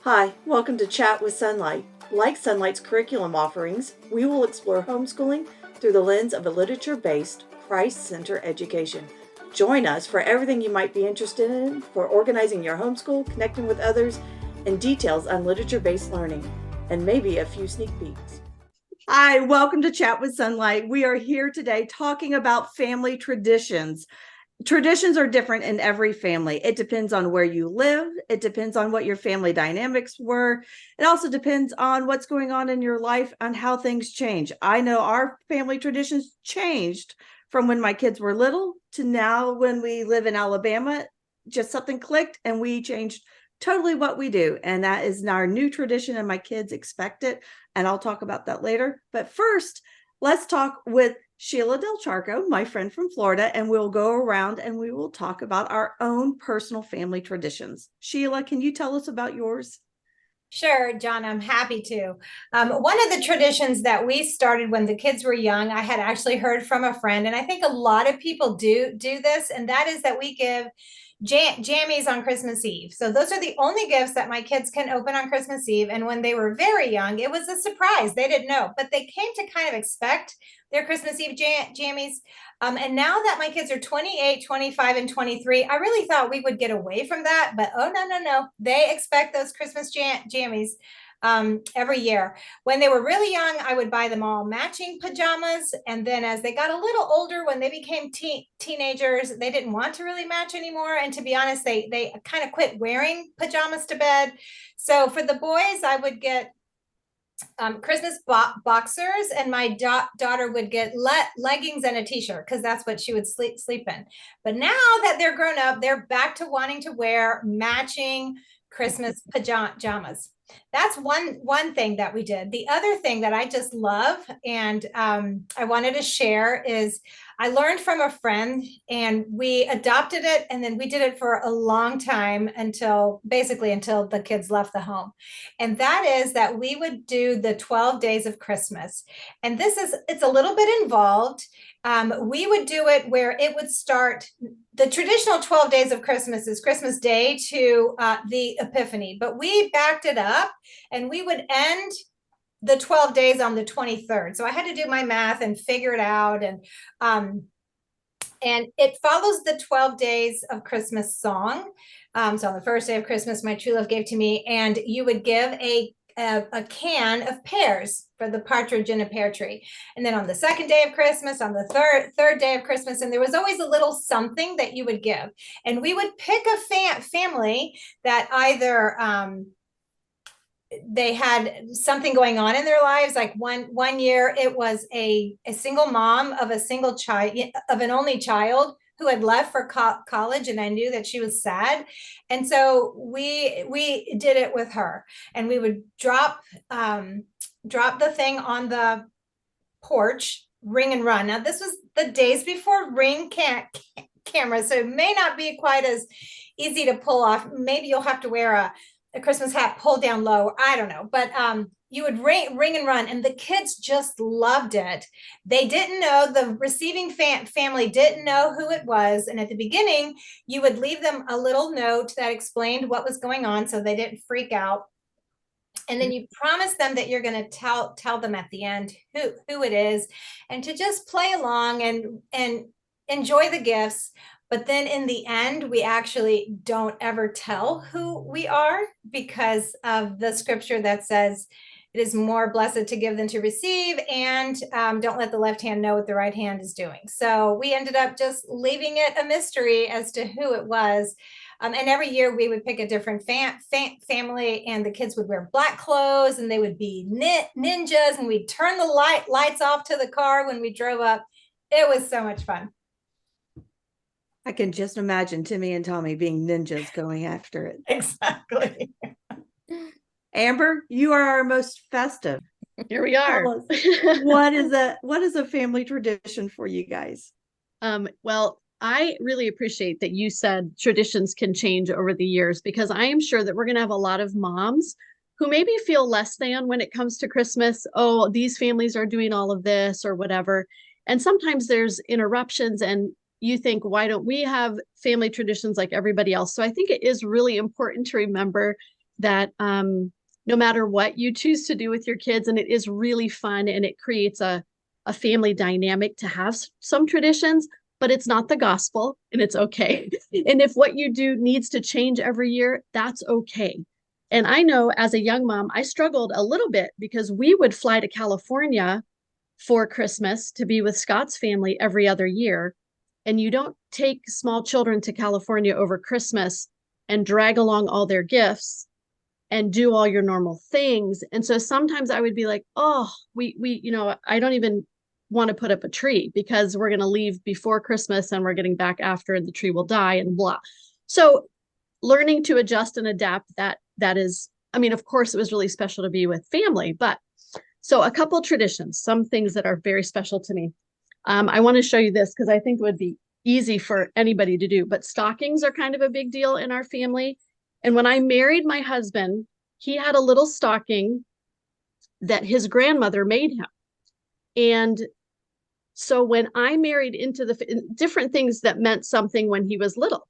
Hi, welcome to Chat with Sonlight. Like Sonlight's curriculum offerings, we will explore homeschooling through the lens of a literature-based, Christ-centered education. Join us for everything you might be interested in for organizing your homeschool, connecting with others, and details on literature-based learning, and maybe a few sneak peeks. Hi, welcome to Chat with Sonlight. We are here today talking about family traditions. Traditions are different in every family. It depends on where you live. It depends on what your family dynamics were. It also depends on what's going on in your life and how things change. I know our family traditions changed from when my kids were little to now when we live in Alabama. Just something clicked and we changed totally what we do. And that is our new tradition, and my kids expect it. And I'll talk about that later. But first, let's talk with Sheila Del Charco, my friend from Florida, and we'll go around and we will talk about our own personal family traditions. Sheila, can you tell us about yours? Sure, John, I'm happy to. One of the traditions that we started when the kids were young, I had actually heard from a friend, and I think a lot of people do this, and that is that we give jammies on Christmas Eve. So those are the only gifts that my kids can open on Christmas Eve. And when they were very young, it was a surprise. They didn't know, but they came to kind of expect their Christmas Eve jammies. And now that my kids are 28, 25, and 23, I really thought we would get away from that. But oh, no, no, no. They expect those Christmas jammies every year. When they were really young, I would buy them all matching pajamas. And then as they got a little older, when they became teenagers, they didn't want to really match anymore. And to be honest, they kind of quit wearing pajamas to bed. So for the boys, I would get Christmas boxers, and my daughter would get leggings and a t-shirt because that's what she would sleep in. But now that they're grown up, they're back to wanting to wear matching Christmas pajamas. That's one thing that we did. The other thing that I just love and I wanted to share is I learned from a friend, and we adopted it, and then we did it for a long time until the kids left the home. And that is that we would do the 12 days of Christmas. And it's a little bit involved. We would do it where it would start. The traditional 12 days of Christmas is Christmas Day to the Epiphany, but we backed it up and we would end the 12 days on the 23rd. So I had to do my math and figure it out. And it follows the 12 days of Christmas song. So on the first day of Christmas, my true love gave to me, and you would give a can of pears for the partridge in a pear tree. And then on the second day of Christmas, on the third day of Christmas, and there was always a little something that you would give. And we would pick a family that either they had something going on in their lives. Like one year it was a single mom of a single child, of an only child, who had left for college, and I knew that she was sad, and so we did it with her. And we would drop the thing on the porch, ring and run. Now this was the days before ring camera, so it may not be quite as easy to pull off. Maybe you'll have to wear a Christmas hat pulled down low. I don't know. But you would ring and run, and the kids just loved it. They didn't know, the receiving family didn't know who it was. And at the beginning, you would leave them a little note that explained what was going on so they didn't freak out. And then you promise them that you're going to tell them at the end who it is, and to just play along and enjoy the gifts. But then in the end, we actually don't ever tell who we are, because of the scripture that says it is more blessed to give than to receive, and don't let the left hand know what the right hand is doing. So we ended up just leaving it a mystery as to who it was. And every year we would pick a different family, and the kids would wear black clothes, and they would be ninjas, and we'd turn the lights off to the car when we drove up. It was so much fun. I can just imagine Timmy and Tommy being ninjas going after it. Exactly. Amber, you are our most festive. Here we are. What is a family tradition for you guys? Well, I really appreciate that you said traditions can change over the years, because I am sure that we're going to have a lot of moms who maybe feel less than when it comes to Christmas. Oh, these families are doing all of this or whatever. And sometimes there's interruptions, and you think, why don't we have family traditions like everybody else? So I think it is really important to remember that no matter what you choose to do with your kids, and it is really fun and it creates a family dynamic to have some traditions, but it's not the gospel and it's okay. And if what you do needs to change every year, that's okay. And I know as a young mom, I struggled a little bit because we would fly to California for Christmas to be with Scott's family every other year. And you don't take small children to California over Christmas and drag along all their gifts and do all your normal things. And so sometimes I would be like, oh, I don't even want to put up a tree because we're going to leave before Christmas and we're getting back after and the tree will die and blah. So learning to adjust and adapt, that is, I mean, of course it was really special to be with family, but so a couple traditions, some things that are very special to me. I want to show you this because I think it would be easy for anybody to do, but stockings are kind of a big deal in our family. And when I married my husband, he had a little stocking that his grandmother made him. And so when I married into the different things that meant something when he was little.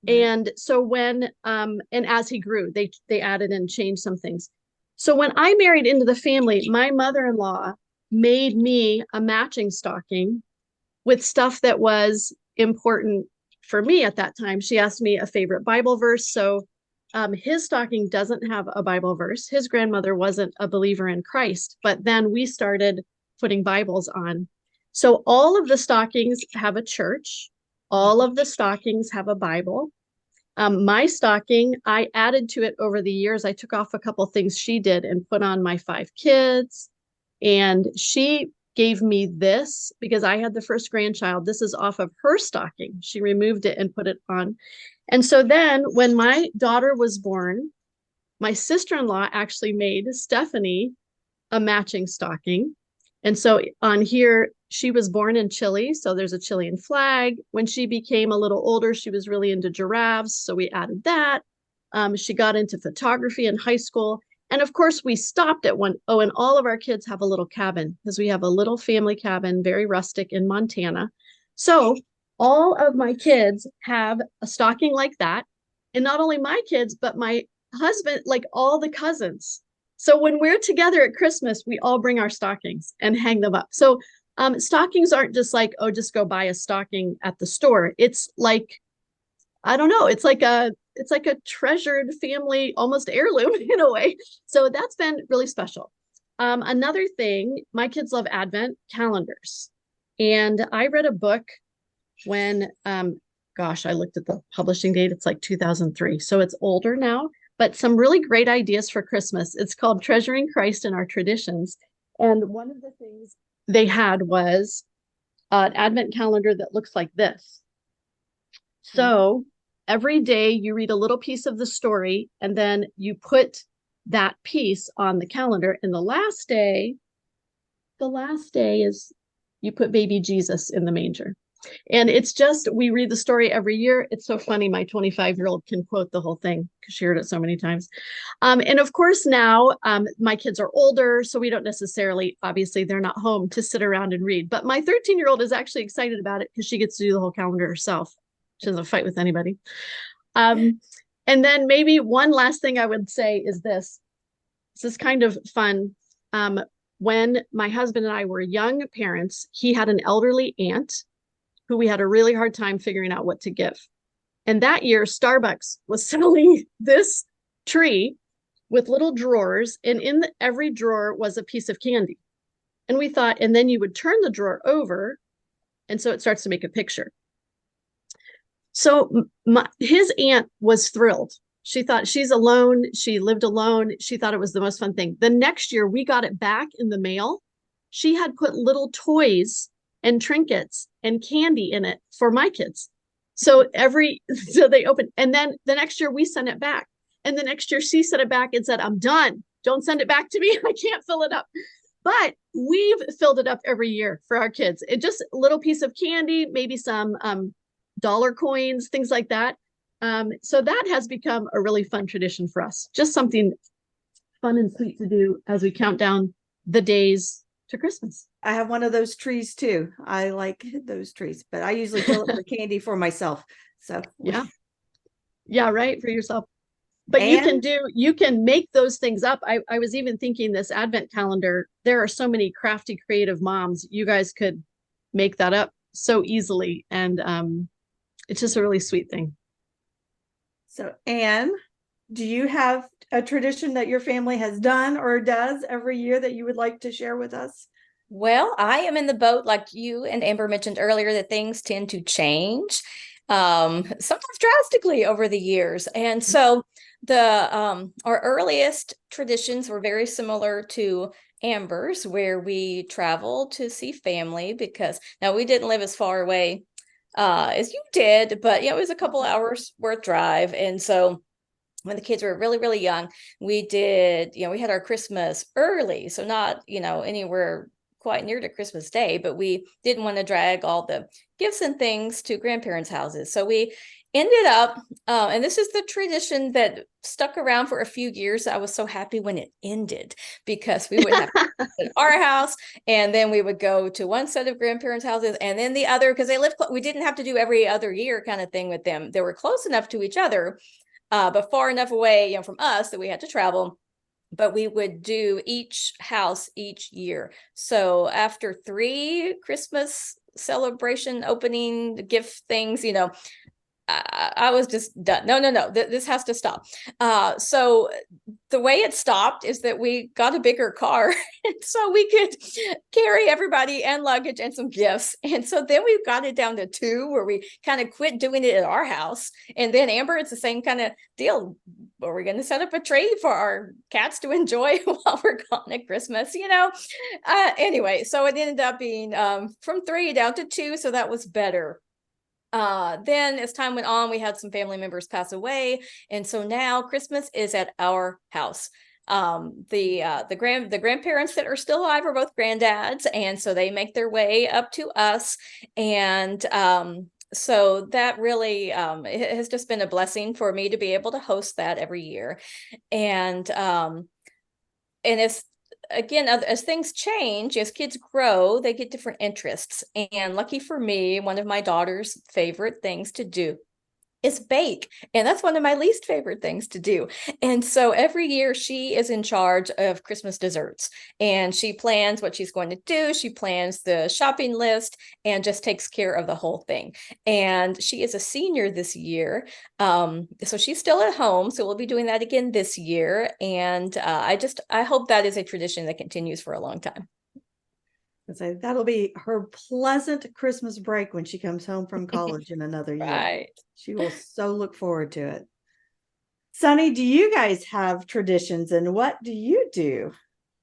Right. And so when, and as he grew, they added and changed some things. So when I married into the family, my mother-in-law made me a matching stocking with stuff that was important for me at that time. She asked me a favorite Bible verse. So his stocking doesn't have a Bible verse. His grandmother wasn't a believer in Christ, but then we started putting Bibles on. So all of the stockings have a church. All of the stockings have a Bible. My stocking, I added to it over the years. I took off a couple things she did and put on my 5 kids. And she gave me this because I had the first grandchild. This is off of her stocking. She removed it and put it on. And so then when my daughter was born, my sister-in-law actually made Stephanie a matching stocking. And so on here, she was born in Chile. So there's a Chilean flag. When she became a little older, she was really into giraffes. So we added that. She got into photography in high school. And of course, we stopped at one. Oh, and all of our kids have a little cabin because we have a little family cabin, very rustic in Montana. So all of my kids have a stocking like that. And not only my kids, but my husband, like all the cousins. So when we're together at Christmas, we all bring our stockings and hang them up. So stockings aren't just like, oh, just go buy a stocking at the store. It's like, I don't know, it's like a treasured family, almost heirloom in a way. So that's been really special. Another thing, my kids love Advent calendars. And I read a book when, I looked at the publishing date. It's like 2003. So it's older now, but some really great ideas for Christmas. It's called Treasuring Christ in Our Traditions. And one of the things they had was an Advent calendar that looks like this. So every day you read a little piece of the story and then you put that piece on the calendar. And the last day is you put baby Jesus in the manger. And it's just, we read the story every year. It's so funny. My 25-year-old can quote the whole thing because she heard it so many times. And of course now my kids are older, so we don't necessarily, obviously they're not home to sit around and read. But my 13-year-old is actually excited about it because she gets to do the whole calendar herself. She doesn't fight with anybody. And then maybe one last thing I would say is this. This is kind of fun. When my husband and I were young parents, he had an elderly aunt who we had a really hard time figuring out what to give. And that year, Starbucks was selling this tree with little drawers, and in every drawer was a piece of candy. And we thought, and then you would turn the drawer over, and so it starts to make a picture. So his aunt was thrilled. She thought she's alone. She lived alone. She thought it was the most fun thing. The next year, we got it back in the mail. She had put little toys and trinkets and candy in it for my kids. So they opened, and then the next year we sent it back. And the next year she sent it back and said, I'm done. Don't send it back to me. I can't fill it up. But we've filled it up every year for our kids. It just a little piece of candy, maybe some dollar coins, things like that. So that has become a really fun tradition for us. Just something fun and sweet to do as we count down the days to Christmas. I have one of those trees too. I like those trees, but I usually fill it with candy for myself. So yeah, right, for yourself. But And you can make those things up. I was even thinking this advent calendar, there are so many crafty, creative moms. You guys could make that up so easily. And it's just a really sweet thing. so, Anne, do you have a tradition that your family has done or does every year that you would like to share with us? Well, I am in the boat like you and Amber mentioned earlier that things tend to change, sometimes drastically over the years. And so our earliest traditions were very similar to Amber's, where we traveled to see family, because now we didn't live as far away as you did, but it was a couple hours worth drive. And so when the kids were really, really young, we did, we had our Christmas early. So not, anywhere quite near to Christmas Day, but we didn't want to drag all the gifts and things to grandparents' houses. So we ended up, and this is the tradition that stuck around for a few years. I was so happy when it ended, because we would have at our house, and then we would go to one set of grandparents' houses and then the other, because they lived, we didn't have to do every other year kind of thing with them. They were close enough to each other, but far enough away, from us that we had to travel. But we would do each house each year. So after 3 Christmas celebration opening gift things, I was just done. No, this has to stop. So the way it stopped is that we got a bigger car so we could carry everybody and luggage and some gifts. And so then we got it down to 2, where we kind of quit doing it at our house. And then Amber, it's the same kind of deal. Are we going to set up a tree for our cats to enjoy while we're gone at Christmas? Anyway, so it ended up being from 3 down to 2. So that was better. Then as time went on, we had some family members pass away. And so now Christmas is at our house. The grandparents that are still alive are both granddads. And so they make their way up to us. And, so that really it has just been a blessing for me to be able to host that every year. And it's, again, as things change, as kids grow, they get different interests. And lucky for me, one of my daughter's favorite things to do is bake. And that's one of my least favorite things to do. And so every year she is in charge of Christmas desserts, and she plans what she's going to do. She plans the shopping list and just takes care of the whole thing. And she is a senior this year. So she's still at home. So we'll be doing that again this year. And I hope that is a tradition that continues for a long time. So that'll be her pleasant Christmas break when she comes home from college in another year. Right. She will so look forward to it. Sunny, do you guys have traditions, and what do you do?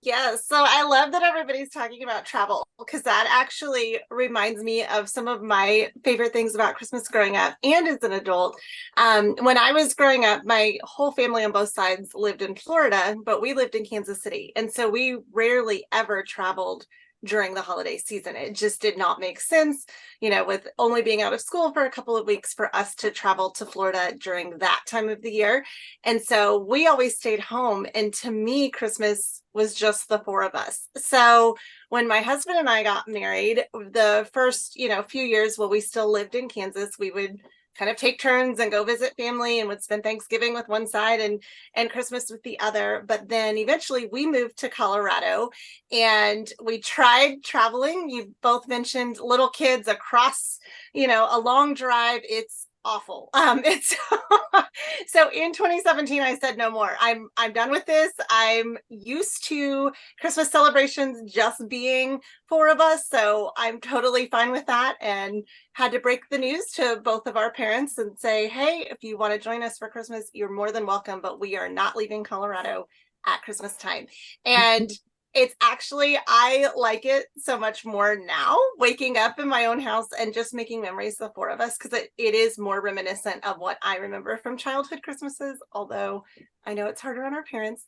Yes, so I love that everybody's talking about travel, because that actually reminds me of some of my favorite things about Christmas growing up and as an adult. When I was growing up, my whole family on both sides lived in Florida, but we lived in Kansas City. And so we rarely ever traveled during the holiday season. It just did not make sense, with only being out of school for a couple of weeks, for us to travel to Florida during that time of the year. And so we always stayed home. And to me, Christmas was just the 4 of us. So when my husband and I got married, the first, few years while we still lived in Kansas, we would kind of take turns and go visit family, and would spend Thanksgiving with one side and Christmas with the other. But then eventually we moved to Colorado, and we tried traveling. You both mentioned little kids across, a long drive. It's awful. It's so in 2017, I said, no more. I'm done with this. I'm used to Christmas celebrations just being 4 of us. So I'm totally fine with that, and had to break the news to both of our parents and say, hey, if you want to join us for Christmas, you're more than welcome, but we are not leaving Colorado at Christmas time. And it's actually, I like it so much more now, waking up in my own house and just making memories, the 4 of us, because it is more reminiscent of what I remember from childhood Christmases, although I know it's harder on our parents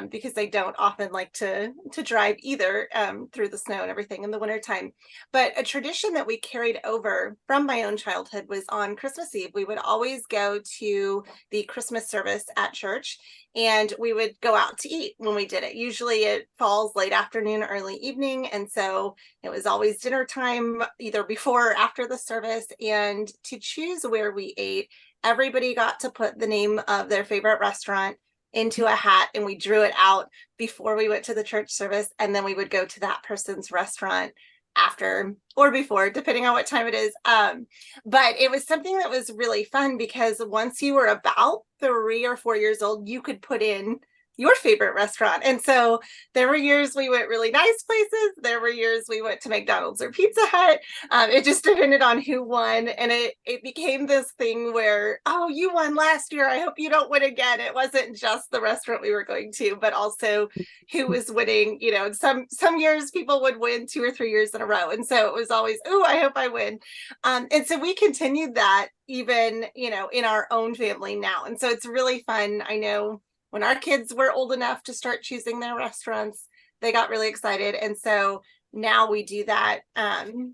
because they don't often like to drive either through the snow and everything in the wintertime. But a tradition that we carried over from my own childhood was on Christmas Eve. We would always go to the Christmas service at church, and we would go out to eat when we did it. Usually it falls late afternoon, early evening. And so it was always dinner time, either before or after the service. And to choose where we ate, everybody got to put the name of their favorite restaurant into a hat, and we drew it out before we went to the church service, and then we would go to that person's restaurant after or before, depending on what time it is. But it was something that was really fun, because once you were about 3 or 4 years old, you could put in your favorite restaurant. And so there were years we went really nice places. There were years we went to McDonald's or Pizza Hut. It just depended on who won. And it became this thing where, oh, you won last year, I hope you don't win again. It wasn't just the restaurant we were going to, but also who was winning. You know, some years people would win 2 or 3 years in a row. And so it was always, oh, I hope I win. And so we continued that even, you know, in our own family now. And so it's really fun. I know when our kids were old enough to start choosing their restaurants, they got really excited. And so now we do that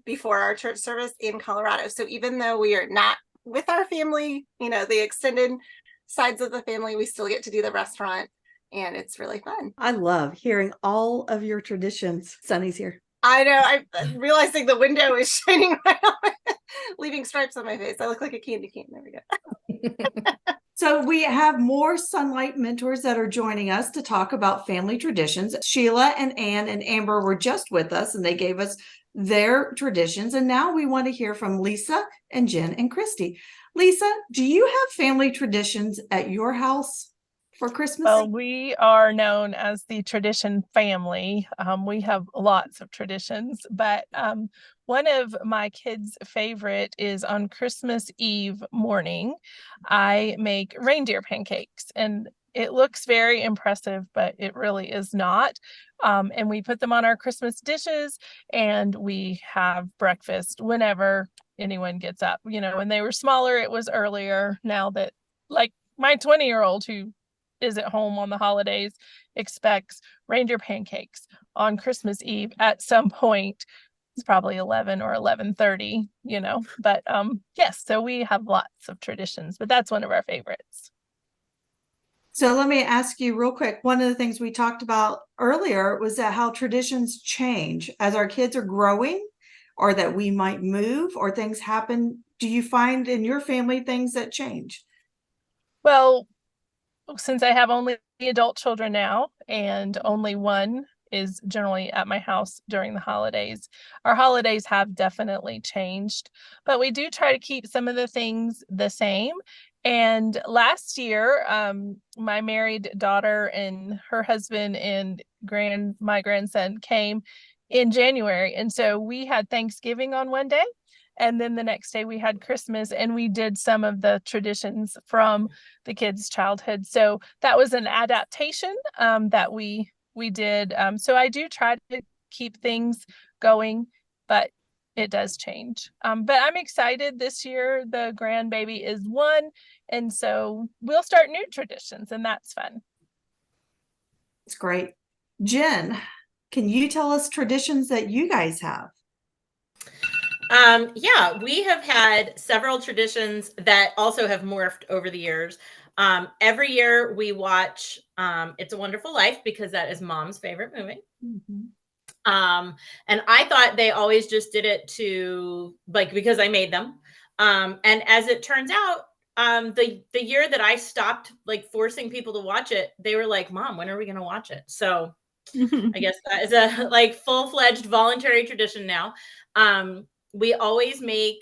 before our church service in Colorado. So even though we are not with our family, you know, the extended sides of the family, we still get to do the restaurant, and it's really fun. I love hearing all of your traditions. Sunny's here. I know. I'm realizing the window is shining right on, leaving stripes on my face. I look like a candy cane. There we go. So we have more Sonlight mentors that are joining us to talk about family traditions. Sheila and Ann and Amber were just with us, and they gave us their traditions. And now we want to hear from Lisa and Jen and Christy. Lisa, do you have family traditions at your house for Christmas? Well, we are known as the tradition family. We have lots of traditions, but one of my kids' favorite is on Christmas Eve morning, I make reindeer pancakes, and it looks very impressive, but it really is not. And we put them on our Christmas dishes, and we have breakfast whenever anyone gets up. You know, when they were smaller, it was earlier. Now that, like, my 20-year-old who is at home on the holidays expects reindeer pancakes on Christmas Eve at some point. It's probably 11 or 11:30, you know, but yes, so we have lots of traditions, but that's one of our favorites. So let me ask you real quick. One of the things we talked about earlier was that how traditions change as our kids are growing, or that we might move or things happen. Do you find in your family things that change? Well, since I have only adult children now, and only one is generally at my house during the holidays, our holidays have definitely changed, but we do try to keep some of the things the same. And last year, my married daughter and her husband and my grandson came in January. And so we had Thanksgiving on one day, and then the next day we had Christmas, and we did some of the traditions from the kids' childhood. So that was an adaptation that we did. So I do try to keep things going, but it does change. But I'm excited this year. The grandbaby is 1, and so we'll start new traditions, and that's fun. It's great. Jen, can you tell us traditions that you guys have? Yeah, we have had several traditions that also have morphed over the years. Every year we watch It's a Wonderful Life, because that is Mom's favorite movie. Mm-hmm. And I thought they always just did it to, like, because I made them. And as it turns out, the year that I stopped, like, forcing people to watch it, they were like, Mom, when are we going to watch it? So I guess that is a, like, full-fledged voluntary tradition now. We always make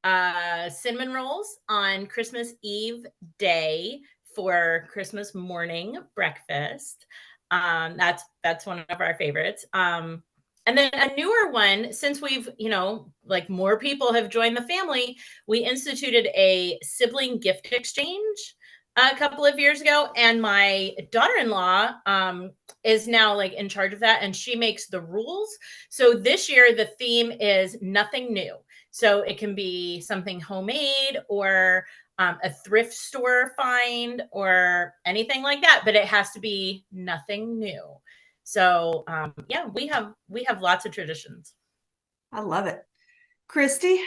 cinnamon rolls on Christmas Eve day for Christmas morning breakfast. That's one of our favorites. And then a newer one, since we've, you know, like, more people have joined the family, we instituted a sibling gift exchange a couple of years ago, and my daughter-in-law is now, like, in charge of that, and she makes the rules. So this year the theme is nothing new. So it can be something homemade, or a thrift store find, or anything like that, but it has to be nothing new. So yeah, we have lots of traditions. I love it. Christy,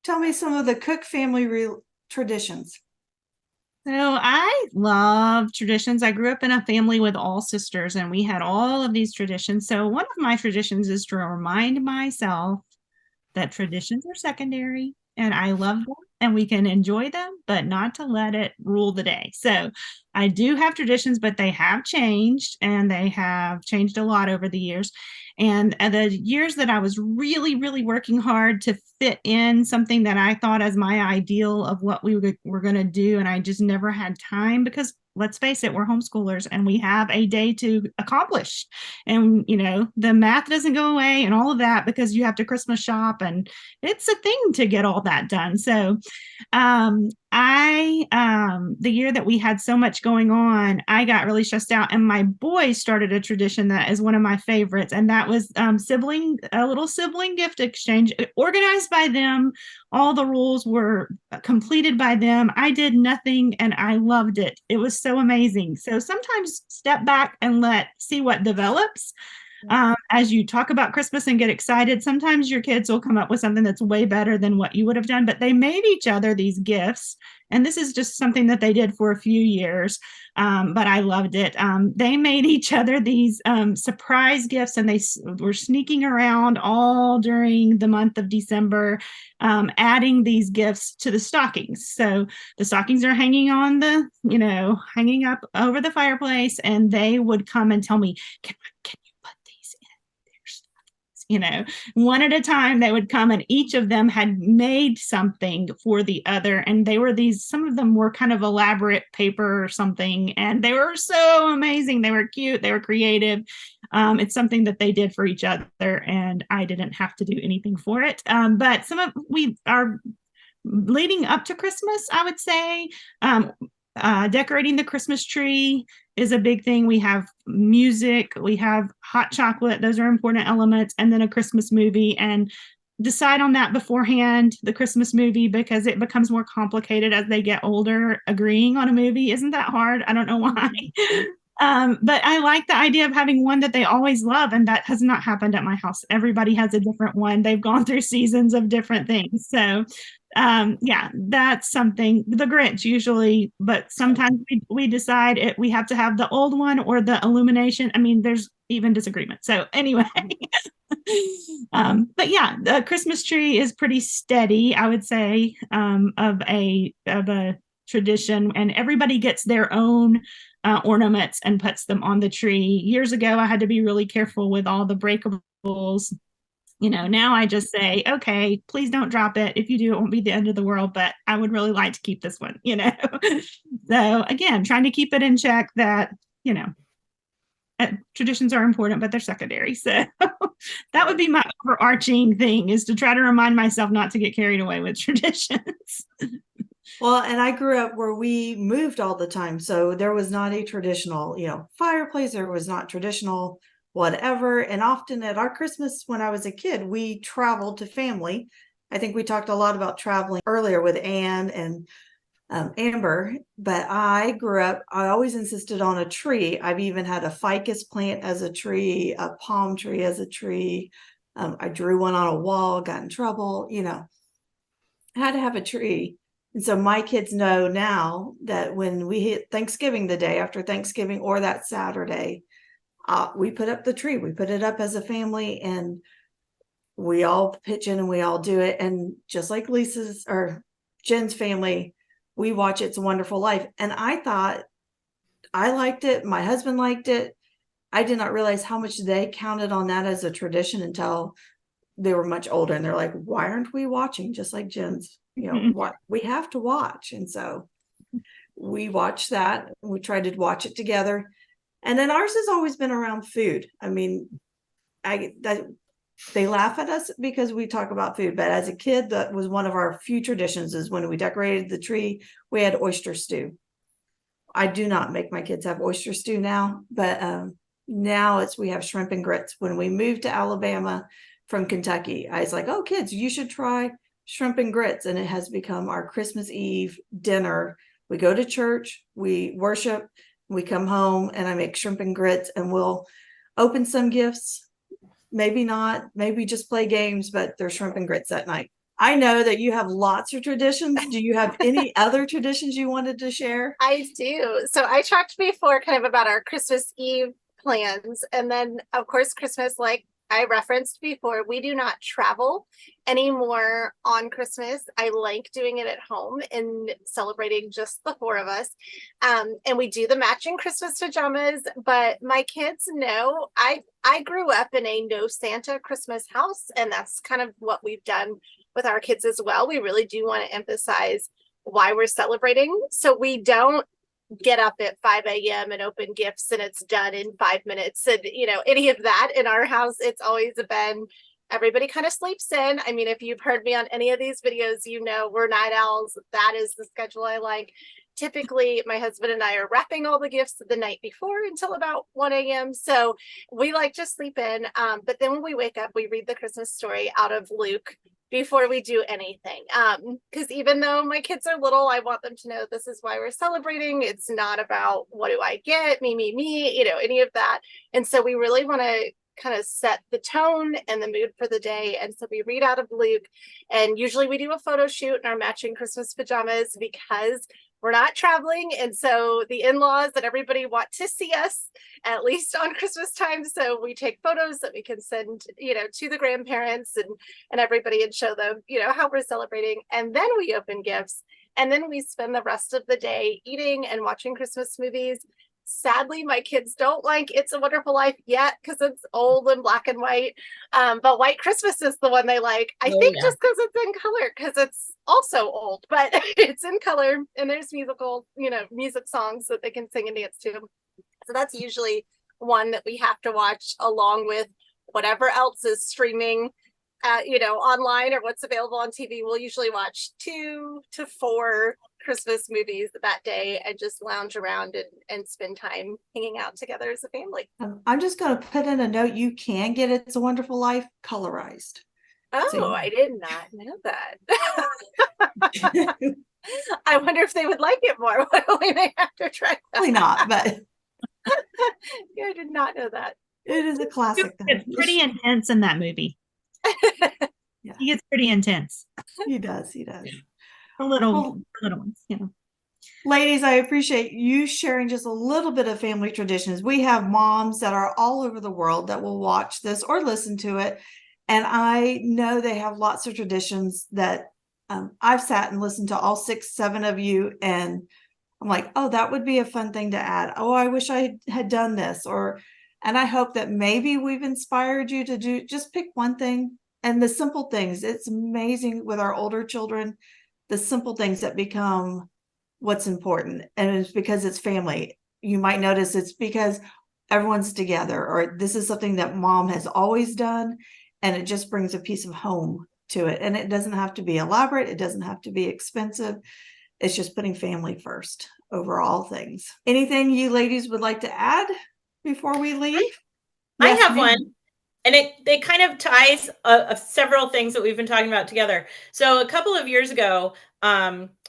tell me some of the Cook family traditions. So I love traditions. I grew up in a family with all sisters, and we had all of these traditions. So one of my traditions is to remind myself that traditions are secondary, and I love them, and we can enjoy them, but not to let it rule the day. So I do have traditions, but they have changed, and they have changed a lot over the years. And the years that I was really, really working hard to fit in something that I thought as my ideal of what we were going to do, and I just never had time because let's face it, we're homeschoolers and we have a day to accomplish. And, the math doesn't go away and all of that because you have to Christmas shop, and it's a thing to get all that done. So the year that we had so much going on, I got really stressed out, and my boys started a tradition that is one of my favorites. And that was a little sibling gift exchange organized by them. All the rules were completed by them. I did nothing and I loved it. It was so amazing. So sometimes step back and see what develops. As you talk about Christmas and get excited, sometimes your kids will come up with something that's way better than what you would have done, but they made each other these gifts. And this is just something that they did for a few years, but I loved it. They made each other these surprise gifts, and they were sneaking around all during the month of December, adding these gifts to the stockings. So the stockings are hanging on hanging up over the fireplace, and they would come and tell me, can you put these in their stockings? One at a time, they would come, and each of them had made something for the other. And they were some of them were kind of elaborate paper or something, and they were so amazing. They were cute. They were creative. It's something that they did for each other, and I didn't have to do anything for it. But we are leading up to Christmas, I would say, decorating the Christmas tree is a big thing. We have music, we have hot chocolate. Those are important elements. And then a Christmas movie, and decide on that beforehand, the Christmas movie, because it becomes more complicated as they get older. Agreeing on a movie isn't that hard. I don't know why. But I like the idea of having one that they always love, and that has not happened at my house. Everybody has a different one. They've gone through seasons of different things. So that's something. The Grinch usually, but sometimes we decide we have to have the old one or the illumination. I mean, there's even disagreement. So anyway, but yeah, the Christmas tree is pretty steady, I would say, of a tradition, and everybody gets their own ornaments and puts them on the tree. Years ago, I had to be really careful with all the breakables. Now I just say, okay, please don't drop it. If you do, it won't be the end of the world, but I would really like to keep this one, So again, trying to keep it in check that, traditions are important, but they're secondary. So that would be my overarching thing, is to try to remind myself not to get carried away with traditions. Well, and I grew up where we moved all the time. So there was not a traditional, fireplace. There was not traditional whatever. And often at our Christmas, when I was a kid, we traveled to family. I think we talked a lot about traveling earlier with Anne and Amber, but I grew up, I always insisted on a tree. I've even had a ficus plant as a tree, a palm tree as a tree. I drew one on a wall, got in trouble, I had to have a tree. And so my kids know now that when we hit Thanksgiving, the day after Thanksgiving or that Saturday, we put up the tree. We put it up as a family, and we all pitch in and we all do it. And just like Lisa's or Jen's family, we watch It's a Wonderful Life. And I thought I liked it. My husband liked it. I did not realize how much they counted on that as a tradition until they were much older. And they're like, why aren't we watching? Just like Jen's, what we have to watch. And so we watched that. We tried to watch it together. And then ours has always been around food. I mean, they laugh at us because we talk about food, but as a kid, that was one of our few traditions, is when we decorated the tree, we had oyster stew. I do not make my kids have oyster stew now, but now we have shrimp and grits. When we moved to Alabama from Kentucky, I was like, oh, kids, you should try shrimp and grits. And it has become our Christmas Eve dinner. We go to church, we worship, we come home, and I make shrimp and grits, and we'll open some gifts. Maybe not, maybe just play games, but there's shrimp and grits that night. I know that you have lots of traditions. Do you have any other traditions you wanted to share? I do. So I talked before kind of about our Christmas Eve plans. And then, of course, Christmas, like I referenced before, we do not travel anymore on Christmas. I like doing it at home and celebrating just the four of us. And we do the matching Christmas pajamas, but my kids know I grew up in a no Santa Christmas house, and that's kind of what we've done with our kids as well. We really do want to emphasize why we're celebrating. So we don't get up at 5 a.m. and open gifts and it's done in 5 minutes. And, any of that in our house, it's always been everybody kind of sleeps in. I mean, if you've heard me on any of these videos, we're night owls. That is the schedule I like. Typically, my husband and I are wrapping all the gifts the night before until about 1 a.m. So we like to sleep in. But then when we wake up, we read the Christmas story out of Luke before we do anything. Because even though my kids are little, I want them to know this is why we're celebrating. It's not about what do I get, me, any of that. And so we really want to kind of set the tone and the mood for the day. And so we read out of Luke, and usually we do a photo shoot in our matching Christmas pajamas because we're not traveling. And so the in-laws and everybody want to see us at least on Christmas time. So we take photos that we can send, to the grandparents and everybody and show them, how we're celebrating. And then we open gifts. And then we spend the rest of the day eating and watching Christmas movies. Sadly, my kids don't like It's a Wonderful Life yet because it's old and black and white. But White Christmas is the one they like. I think just because it's in color, because it's also old, but it's in color and there's music songs that they can sing and dance to. So that's usually one that we have to watch along with whatever else is streaming, online or what's available on TV. We'll usually watch 2 to 4 Christmas movies that day and just lounge around and spend time hanging out together as a family. I'm just going to put in a note. You can get It's a Wonderful Life colorized. Oh, I did not know that. I wonder if they would like it more. We may have to try that. Probably not, but Yeah, I did not know that. it is a classic. It's pretty intense in that movie. Yeah. He gets pretty intense. He does. The little ones, Ladies, I appreciate you sharing just a little bit of family traditions. We have moms that are all over the world that will watch this or listen to it. And I know they have lots of traditions that I've sat and listened to all 6, 7 of you. And I'm like, oh, that would be a fun thing to add. Oh, I wish I had done this. And I hope that maybe we've inspired you to just pick one thing. And the simple things, it's amazing with our older children, the simple things that become what's important. And it's because it's family. You might notice it's because everyone's together, or this is something that mom has always done. And it just brings a piece of home to it. And it doesn't have to be elaborate. It doesn't have to be expensive. It's just putting family first over all things. Anything you ladies would like to add before we leave? I Yes, have ma'am. one. And it kind of ties several things that we've been talking about together. So a couple of years ago,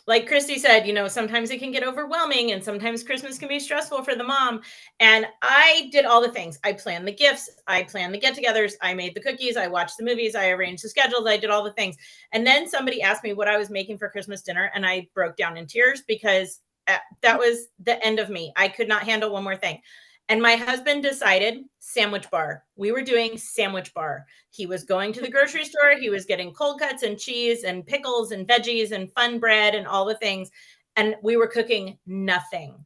like Christy said, sometimes it can get overwhelming and sometimes Christmas can be stressful for the mom. And I did all the things. I planned the gifts. I planned the get-togethers. I made the cookies. I watched the movies. I arranged the schedules. I did all the things. And then somebody asked me what I was making for Christmas dinner. And I broke down in tears because that was the end of me. I could not handle one more thing. And my husband decided sandwich bar. We were doing sandwich bar. He was going to the grocery store. He was getting cold cuts and cheese and pickles and veggies and fun bread and all the things. And we were cooking nothing.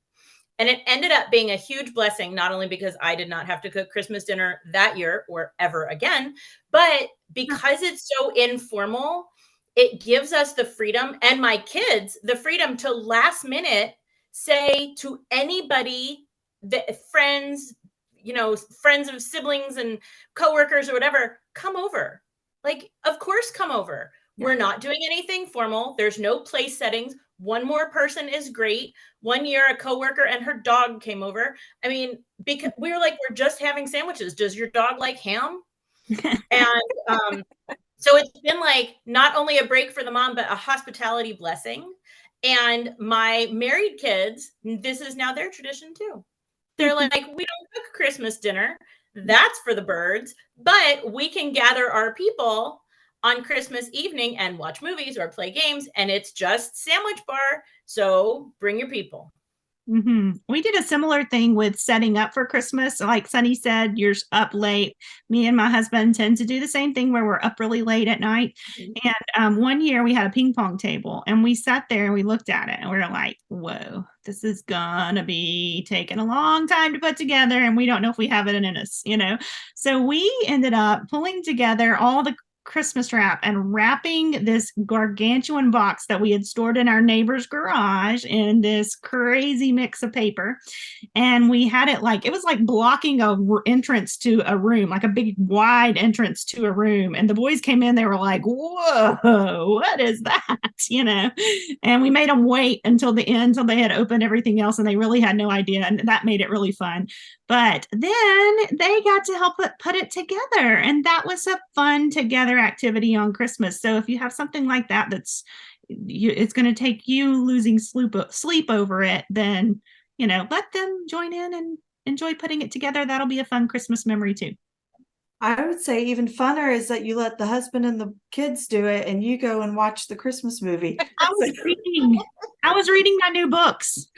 And it ended up being a huge blessing, not only because I did not have to cook Christmas dinner that year or ever again, but because it's so informal, it gives us the freedom and my kids the freedom to last minute say to anybody, the friends, friends of siblings and coworkers or whatever, come over. Like, of course, come over. Yeah. We're not doing anything formal. There's no place settings. One more person is great. One year, a coworker and her dog came over. I mean, because we were like, we're just having sandwiches. Does your dog like ham? And so it's been like not only a break for the mom, but a hospitality blessing. And my married kids, this is now their tradition too. They're like, we don't cook Christmas dinner. That's for the birds. But we can gather our people on Christmas evening and watch movies or play games. And it's just sandwich bar. So bring your people. We did a similar thing with setting up for Christmas. Like Sunny said, you're up late. Me and my husband tend to do the same thing where we're up really late at night. And one year we had a ping pong table and we sat there and we looked at it and we were like, whoa, this is gonna be taking a long time to put together. And we don't know if we have it in us, So we ended up pulling together all the Christmas wrap and wrapping this gargantuan box that we had stored in our neighbor's garage in this crazy mix of paper. And we had it it was like blocking a entrance to a room, like a big wide entrance to a room. And the boys came in, they were like, whoa, what is that? And we made them wait until the end, until they had opened everything else. And they really had no idea. And that made it really fun. But then they got to help put it together. And that was a fun together activity on Christmas. So if you have something like that, it's going to take you losing sleep over it, then, let them join in and enjoy putting it together. That'll be a fun Christmas memory too. I would say even funner is that you let the husband and the kids do it and you go and watch the Christmas movie. I was reading my new books.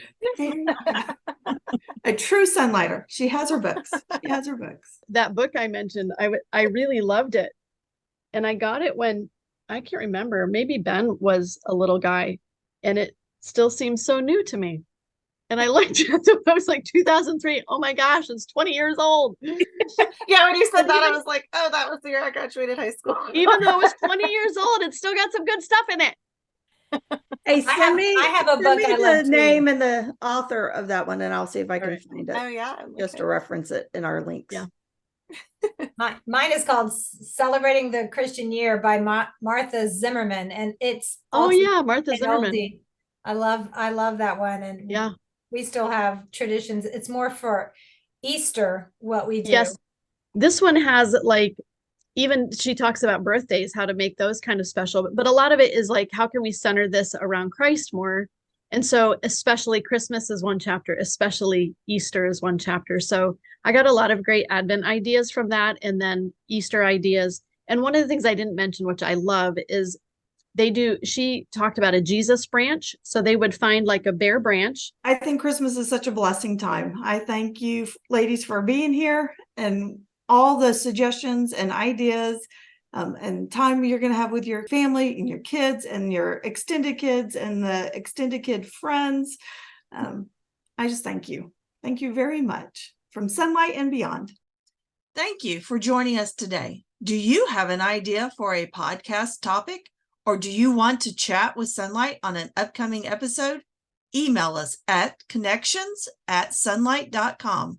A true sunlighter. She has her books. That book I mentioned, I really loved it. And I got it when, I can't remember, maybe Ben was a little guy, and it still seems so new to me. And I looked at it, I was like 2003. Oh my gosh, it's 20 years old. Yeah, when you said that, I was like, oh, that was the year I graduated high school. Even though it was 20 years old, it's still got some good stuff in it. Hey, I have a book I the love too. name and the author of that one, and I'll see if I can Right. find it. Oh, yeah. Just to reference it in our links. Yeah. Mine is called Celebrating the Christian Year by Martha Zimmerman, and it's Oh yeah, Martha an Zimmerman. oldie. I love that one, and Yeah. we still have traditions. It's more for Easter what we do. Yes. This one has even she talks about birthdays, how to make those kind of special, but a lot of it is how can we center this around Christ more? And so especially Christmas is one chapter, especially Easter is one chapter. So I got a lot of great Advent ideas from that, and then Easter ideas. And one of the things I didn't mention, which I love, is she talked about a Jesus branch. So they would find a bare branch. I think Christmas is such a blessing time. I thank you ladies for being here and all the suggestions and ideas and time you're going to have with your family and your kids and your extended kids and the extended kid friends. I just thank you. Thank you very much from Sunlight and beyond. Thank you for joining us today. Do you have an idea for a podcast topic, or do you want to chat with Sunlight on an upcoming episode? Email us at connections@sunlight.com.